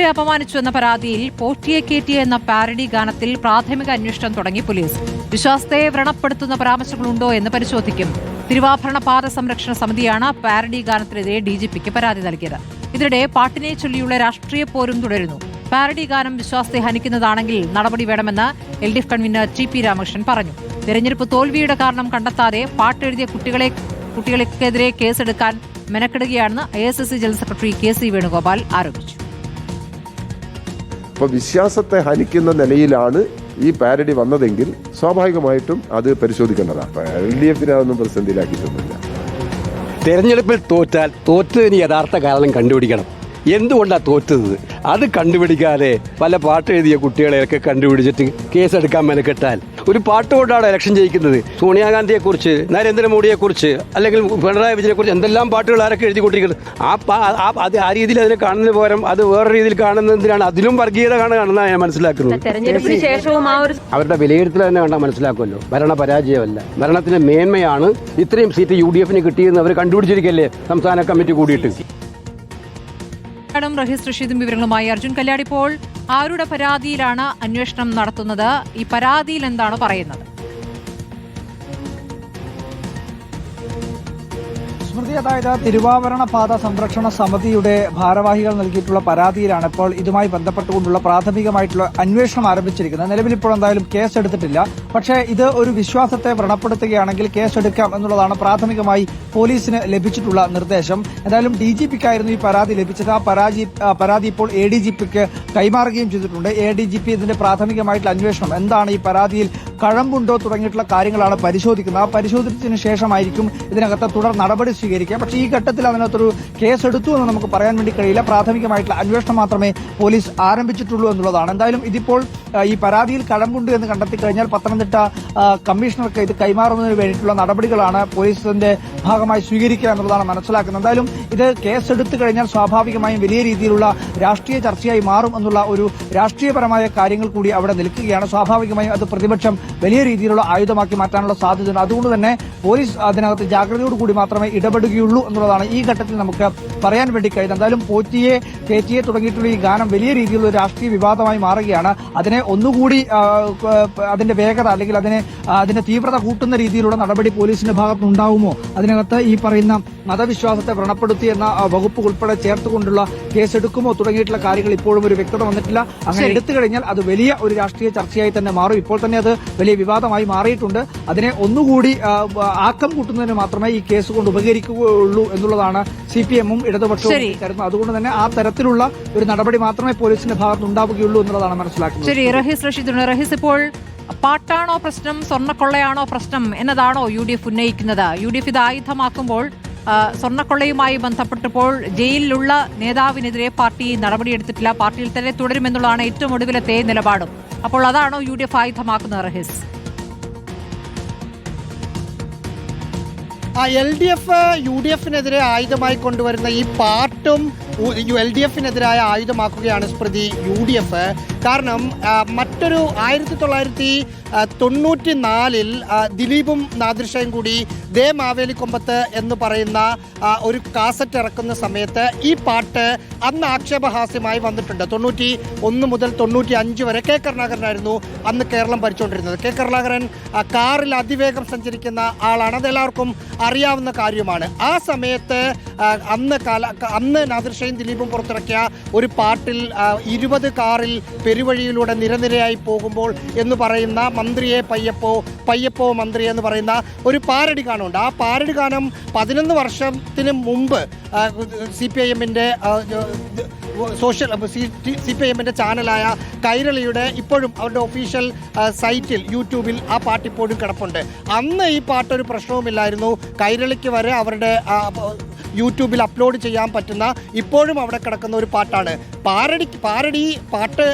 കുട്ടികളെ അപമാനിച്ചു എന്ന പരാതിയിൽ പോറ്റിയെ കേറ്റിയെ എന്ന പാരഡി ഗാനത്തിൽ പ്രാഥമിക അന്വേഷണം തുടങ്ങി പോലീസ്. വിശ്വാസത്തെ വ്രണപ്പെടുത്തുന്ന പരാമർശങ്ങളുണ്ടോ എന്ന് പരിശോധിക്കും. തിരുവാഭരണ പാത സംരക്ഷണ സമിതിയാണ് പാരഡി ഗാനത്തിനെതിരെ ഡിജിപിക്ക് പരാതി നൽകിയത്. ഇതിനിടെ പാട്ടിനെ ചൊല്ലിയുള്ള രാഷ്ട്രീയ പോരും തുടരുന്നു. പാരഡി ഗാനം വിശ്വാസത്തെ ഹനിക്കുന്നതാണെങ്കിൽ നടപടി വേണമെന്ന് LDF കൺവീനർ TP രാമകൃഷ്ണൻ പറഞ്ഞു. തെരഞ്ഞെടുപ്പ് തോൽവിയുടെ കാരണം കണ്ടെത്താതെ പാട്ടെഴുതിയ കുട്ടികൾക്കെതിരെ കേസെടുക്കാൻ മെനക്കെടുകയാണെന്ന് ASSC general secretary KC Venugopal ആരോപിച്ചു. അപ്പോൾ വിശ്വാസത്തെ ഹനിക്കുന്ന നിലയിലാണ് ഈ പാരഡി വന്നതെങ്കിൽ സ്വാഭാവികമായിട്ടും അത് പരിശോധിക്കേണ്ടതാണ്. LDFനെ അതൊന്നും പ്രതിസന്ധിയിലാക്കിയിട്ടൊന്നുമില്ല. തെരഞ്ഞെടുപ്പിൽ തോറ്റാൽ തോറ്റതിന് യഥാർത്ഥ കാരണം കണ്ടുപിടിക്കണം. എന്തുകൊണ്ടാണ് തോറ്റത് അത് കണ്ടുപിടിക്കാതെ പല പാട്ടെഴുതിയ കുട്ടികളെയൊക്കെ കണ്ടുപിടിച്ചിട്ട് കേസെടുക്കാൻ മെനക്കെട്ടാൽ ഒരു പാട്ട് കൊണ്ടാണ് ഇലക്ഷൻ ജയിക്കുന്നത്. സോണിയാഗാന്ധിയെക്കുറിച്ച്, നരേന്ദ്രമോദിയെക്കുറിച്ച്, അല്ലെങ്കിൽ പിണറായി വിജയനെക്കുറിച്ച് എന്തെല്ലാം പാട്ടുകൾ ആരൊക്കെ എഴുതിക്കൊണ്ടിരിക്കുന്നത്. ആ രീതിയിൽ അതിനെ കാണുന്നതിന് പകരം അത് വേറെ രീതിയിൽ കാണുന്നതിനാണ്. അതിലും വർഗീയത കാണുന്നതാണ് ഞാൻ മനസ്സിലാക്കുന്നത്. തെരഞ്ഞെടുപ്പിന് ശേഷവും അവരുടെ വിലയിരുത്തൽ തന്നെ കണ്ടാൽ മനസ്സിലാക്കുമല്ലോ. ഭരണ പരാജയമല്ല, ഭരണത്തിന്റെ മേന്മയാണ് ഇത്രയും സീറ്റ് UDFന് കിട്ടിയെന്ന് അവർ കണ്ടുപിടിച്ചിരിക്കല്ലേ സംസ്ഥാന കമ്മിറ്റി കൂടിയിട്ട്. റഹീസ് റഷീദും വിവരങ്ങളുമായി അർജുൻ കല്യാട്. ഇപ്പോൾ ആരുടെ പരാതിയിലാണ് അന്വേഷണം നടത്തുന്നത്? ഈ പരാതിയിൽ എന്താണ് പറയുന്നത്? സ്മൃതി, അതായത് തിരുവാഭരണ പാത സംരക്ഷണ സമിതിയുടെ ഭാരവാഹികൾ നൽകിയിട്ടുള്ള പരാതിയിലാണ് ഇപ്പോൾ ഇതുമായി ബന്ധപ്പെട്ടുകൊണ്ടുള്ള പ്രാഥമികമായിട്ടുള്ള അന്വേഷണം ആരംഭിച്ചിരിക്കുന്നത്. നിലവിൽ ഇപ്പോൾ എന്തായാലും കേസെടുത്തിട്ടില്ല. പക്ഷേ ഇത് ഒരു വിശ്വാസത്തെ വ്രണപ്പെടുത്തുകയാണെങ്കിൽ കേസെടുക്കാം എന്നുള്ളതാണ് പ്രാഥമികമായി പോലീസിന് ലഭിച്ചിട്ടുള്ള നിർദ്ദേശം. എന്തായാലും DGPക്കായിരുന്നു ഈ പരാതി ലഭിച്ചത്. ആ പരാതി ഇപ്പോൾ ADGPക്ക് കൈമാറുകയും ചെയ്തിട്ടുണ്ട്. ADGP ഇതിന്റെ പ്രാഥമികമായിട്ടുള്ള അന്വേഷണം എന്താണ്, ഈ പരാതിയിൽ കഴമ്പുണ്ടോ തുടങ്ങിയിട്ടുള്ള കാര്യങ്ങളാണ് പരിശോധിക്കുന്നത്. ആ പരിശോധിച്ചതിന് ശേഷമായിരിക്കും ഇതിനകത്ത് തുടർ നടപടി സ്വീകരിക്കുക. പക്ഷേ ഈ ഘട്ടത്തിൽ അതിനകത്തൊരു കേസെടുത്തു എന്ന് നമുക്ക് പറയാൻ വേണ്ടി കഴിയില്ല. പ്രാഥമികമായിട്ടുള്ള അന്വേഷണം മാത്രമേ പോലീസ് ആരംഭിച്ചിട്ടുള്ളൂ എന്നുള്ളതാണ്. എന്തായാലും ഇതിപ്പോൾ ഈ പരാതിയിൽ കഴമ്പുണ്ട് എന്ന് കണ്ടെത്തി കഴിഞ്ഞാൽ പത്തനംതിട്ട കമ്മീഷണർക്ക് ഇത് കൈമാറുന്നതിന് വേണ്ടിയിട്ടുള്ള നടപടികളാണ് പോലീസിന്റെ ഭാഗമായി സ്വീകരിക്കുക എന്നുള്ളതാണ് മനസ്സിലാക്കുന്നത്. എന്തായാലും ഇത് കേസെടുത്തു കഴിഞ്ഞാൽ സ്വാഭാവികമായും വലിയ രീതിയിലുള്ള രാഷ്ട്രീയ ചർച്ചയായി മാറും എന്നുള്ള ഒരു രാഷ്ട്രീയപരമായ കാര്യങ്ങൾ കൂടി അവിടെ നിൽക്കുകയാണ്. സ്വാഭാവികമായും അത് പ്രതിപക്ഷം വലിയ രീതിയിലുള്ള ആയുധമാക്കി മാറ്റാനുള്ള സാധ്യതയുണ്ട്. അതുകൊണ്ട് തന്നെ പോലീസ് അതിനകത്ത് ജാഗ്രതയോടുകൂടി മാത്രമേ ഇടപെടുകയുള്ളൂ എന്നുള്ളതാണ് ഈ ഘട്ടത്തിൽ നമുക്ക് പറയാൻ വേണ്ടി കഴിയുന്നത്. എന്തായാലും പോറ്റിയെ കേറ്റിയെ തുടങ്ങിയിട്ടുള്ള ഈ ഗാനം വലിയ രീതിയിലുള്ള രാഷ്ട്രീയ വിവാദമായി മാറുകയാണ്. അതിനെ ഒന്നുകൂടി അതിന്റെ വേഗത അല്ലെങ്കിൽ അതിന്റെ തീവ്രത കൂട്ടുന്ന രീതിയിലുള്ള നടപടി പോലീസിന്റെ ഭാഗത്തുനിന്നുണ്ടാവുമോ? അതിനകത്ത് ഈ പറയുന്ന മതവിശ്വാസത്തെ വ്രണപ്പെടുത്തി എന്ന വകുപ്പ് ഉൾപ്പെടെ ചേർത്തുകൊണ്ടുള്ള കേസെടുക്കുമോ തുടങ്ങിയിട്ടുള്ള കാര്യങ്ങൾ ഇപ്പോഴും ഒരു വ്യക്തത വന്നിട്ടില്ല. അങ്ങനെ എടുത്തു കഴിഞ്ഞാൽ അത് വലിയ ഒരു രാഷ്ട്രീയ ചർച്ചയായി തന്നെ മാറും. ഇപ്പോൾ തന്നെ അത് വലിയ വിവാദമായി മാറിയിട്ടുണ്ട്. അതിനെ ഒന്നുകൂടി ആക്കം കൂട്ടുന്നതിന് മാത്രമേ ഈ കേസ് കൊണ്ട് ഉപകരിക്കുകയുള്ളൂ എന്നുള്ളതാണ് CPM-ഉം ഇടതുപക്ഷവും കരുതുന്നത്. അതുകൊണ്ട് തന്നെ ആ തരത്തിലുള്ള ഒരു നടപടി മാത്രമേ പോലീസിന്റെ ഭാഗത്ത് ഉണ്ടാവുകയുള്ളൂ എന്നുള്ളതാണ് മനസ്സിലാക്കുന്നത്. ശരി, റഹീസ് റഷീദ്. റഹീസ്, ഇപ്പോൾ പാട്ടാണോ പ്രശ്നം, സ്വർണ്ണക്കൊള്ളയാണോ പ്രശ്നം എന്നതാണോ UDF ഉന്നയിക്കുന്നത്? UDF ഇത് ആയുധമാക്കുമ്പോൾ സ്വർണ്ണക്കൊള്ളയുമായി ബന്ധപ്പെട്ടപ്പോൾ ജയിലിലുള്ള നേതാവിനെതിരെ പാർട്ടി നടപടിയെടുത്തിട്ടില്ല, പാർട്ടിയിൽ തന്നെ തുടരുമെന്നുള്ളതാണ് ഏറ്റവും ഒടുവിലത്തെ നിലപാടും. അപ്പോൾ അതാണോ UDF ആയുധമാക്കുന്നത്? റഹീസ്, LDF UDFനെതിരെ ആയുധമായി കൊണ്ടുവരുന്ന ഈ പാട്ടും LDFനെതിരായ ആയുധമാക്കുകയാണ് സ്മൃതി UDF. കാരണം മറ്റൊരു 1994 ദിലീപും നാദിർഷയും കൂടി ദേ മാവേലിക്കൊമ്പത്ത് എന്ന് പറയുന്ന ഒരു കാസറ്റ് ഇറക്കുന്ന സമയത്ത് ഈ പാട്ട് അന്ന് ആക്ഷേപഹാസ്യമായി വന്നിട്ടുണ്ട്. 91 മുതൽ 95 വരെ K കരുണാകരനായിരുന്നു അന്ന് കേരളം ഭരിച്ചുകൊണ്ടിരുന്നത്. K കരുണാകരൻ കാറിൽ അതിവേഗം സഞ്ചരിക്കുന്ന ആളാണ്, അതെല്ലാവർക്കും അറിയാവുന്ന കാര്യമാണ്. ആ സമയത്ത് അന്ന് നാദിർഷയും ദിലീപും പുറത്തിറക്കിയ ഒരു പാട്ടിൽ 20 കാറിൽ പെരുവഴിയിലൂടെ നിരനിരയായി പോകുമ്പോൾ എന്ന് പറയുന്ന മന്ത്രിയെ പയ്യപ്പോ മന്ത്രി എന്ന് പറയുന്ന ഒരു പാരഡി ഗാനമുണ്ട്. ആ പാരഡി ഗാനം 11 വർഷത്തിന് മുമ്പ് CPIM-ന്റെ CPIM-ന്റെ ചാനലായ കൈരളിയുടെ ഇപ്പോഴും അവരുടെ ഒഫീഷ്യൽ സൈറ്റിൽ യൂട്യൂബിൽ ആ പാട്ട് ഇപ്പോഴും കിടപ്പുണ്ട്. അന്ന് ഈ പാട്ടൊരു പ്രശ്നവുമില്ലായിരുന്നു. കൈരളിക്ക് വരെ അവരുടെ യൂട്യൂബിൽ അപ്ലോഡ് ചെയ്യാൻ പറ്റുന്ന ഇപ്പോഴും അവിടെ കിടക്കുന്ന ഒരു പാട്ടാണ്. പാരഡി പാട്ട്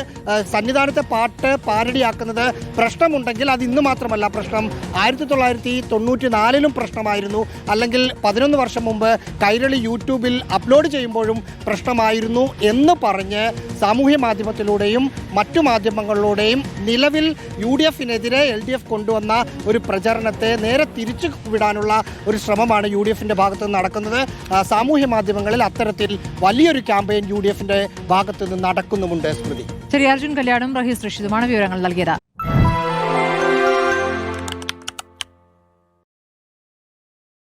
സന്നിധാനത്തെ പാട്ട് പാരഡിയാക്കുന്നത് പ്രശ്നമുണ്ടെങ്കിൽ അത് ഇന്ന് മാത്രമല്ല പ്രശ്നം, 1994 പ്രശ്നമായിരുന്നു, അല്ലെങ്കിൽ 11 വർഷം മുമ്പ് കൈരളി യൂട്യൂബിൽ അപ്ലോഡ് ചെയ്യുമ്പോഴും പ്രശ്നമായിരുന്നു എന്ന് പറഞ്ഞ് സാമൂഹ്യ മാധ്യമത്തിലൂടെയും മറ്റു മാധ്യമങ്ങളിലൂടെയും നിലവിൽ UDF-നെതിരെ LDF കൊണ്ടുവന്ന ഒരു പ്രചരണത്തെ നേരെ തിരിച്ചു വിടാനുള്ള ഒരു ശ്രമമാണ് UDF-ന്റെ ഭാഗത്ത് നിന്ന് നടക്കുന്നത്. സാമൂഹ്യ മാധ്യമങ്ങളിൽ അത്തരത്തിൽ വലിയൊരു ക്യാമ്പയിൻ UDF-ന്റെ ഭാഗത്ത് നിന്ന് നടക്കുന്നുമുണ്ട്. സ്മൃതി. ശരി, അർജുൻ കല്യാണും റഹീസ് റഷീദുമാണ് വിവരങ്ങൾ നൽകിയത്.